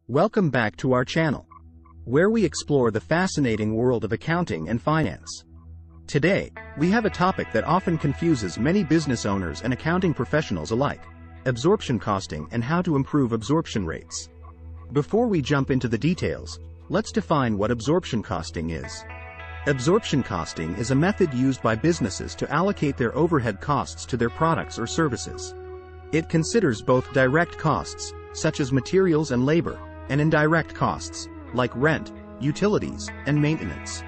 Welcome back to our channel, where we explore the fascinating world of accounting and finance. Today, we have a topic that often confuses many business owners and accounting professionals alike: absorption costing and how to improve absorption rates. Before we jump into the details, let's define what absorption costing is. Absorption costing is a method used by businesses to allocate their overhead costs to their products or services. It considers both direct costs, such as materials and labor, and indirect costs, like rent, utilities, and maintenance.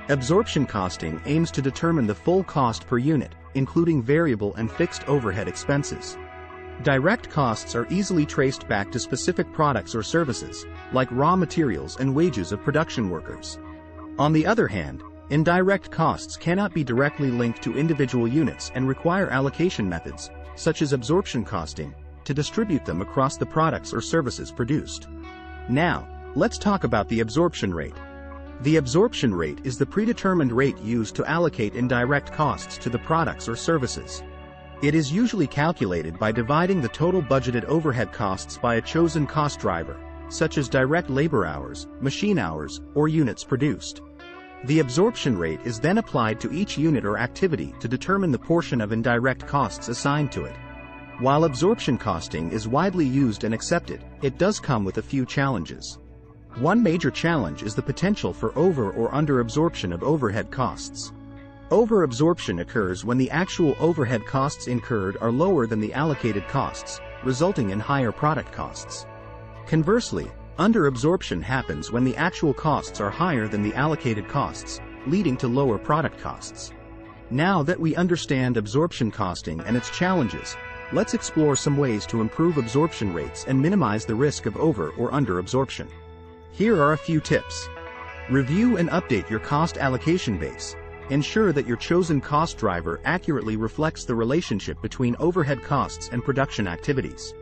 Absorption costing aims to determine the full cost per unit, including variable and fixed overhead expenses. Direct costs are easily traced back to specific products or services, like raw materials and wages of production workers. On the other hand, indirect costs cannot be directly linked to individual units and require allocation methods, such as absorption costing, to distribute them across the products or services produced. Now, let's talk about the absorption rate. The absorption rate is the predetermined rate used to allocate indirect costs to the products or services. It is usually calculated by dividing the total budgeted overhead costs by a chosen cost driver, such as direct labor hours, machine hours, or units produced. The absorption rate is then applied to each unit or activity to determine the portion of indirect costs assigned to it. While absorption costing is widely used and accepted, it does come with a few challenges. One major challenge is the potential for over or under absorption of overhead costs. Over-absorption occurs when the actual overhead costs incurred are lower than the allocated costs, resulting in higher product costs. Conversely, under-absorption happens when the actual costs are higher than the allocated costs, leading to lower product costs. Now that we understand absorption costing and its challenges, let's explore some ways to improve absorption rates and minimize the risk of over or under absorption. Here are a few tips. Review and update your cost allocation base. Ensure that your chosen cost driver accurately reflects the relationship between overhead costs and production activities.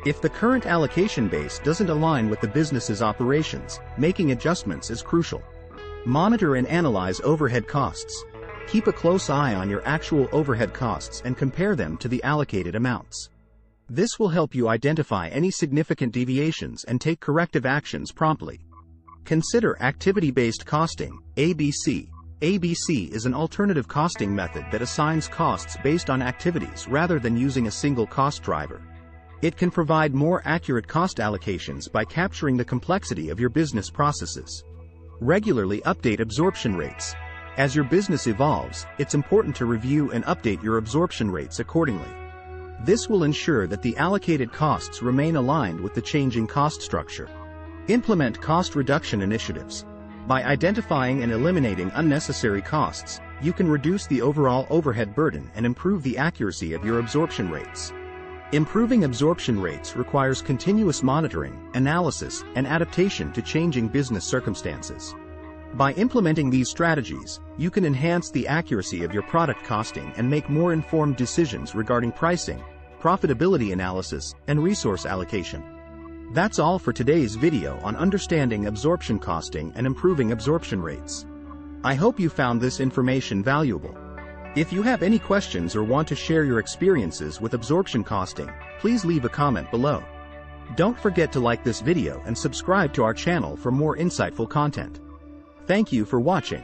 If the current allocation base doesn't align with the business's operations, making adjustments is crucial. Monitor and analyze overhead costs. Keep a close eye on your actual overhead costs and compare them to the allocated amounts. This will help you identify any significant deviations and take corrective actions promptly. Consider activity-based costing, ABC. ABC is an alternative costing method that assigns costs based on activities rather than using a single cost driver. It can provide more accurate cost allocations by capturing the complexity of your business processes. Regularly update absorption rates. As your business evolves, it's important to review and update your absorption rates accordingly. This will ensure that the allocated costs remain aligned with the changing cost structure. Implement cost reduction initiatives. By identifying and eliminating unnecessary costs, you can reduce the overall overhead burden and improve the accuracy of your absorption rates. Improving absorption rates requires continuous monitoring, analysis, and adaptation to changing business circumstances. By implementing these strategies, you can enhance the accuracy of your product costing and make more informed decisions regarding pricing, profitability analysis, and resource allocation. That's all for today's video on understanding absorption costing and improving absorption rates. I hope you found this information valuable. If you have any questions or want to share your experiences with absorption costing, please leave a comment below. Don't forget to like this video and subscribe to our channel for more insightful content. Thank you for watching.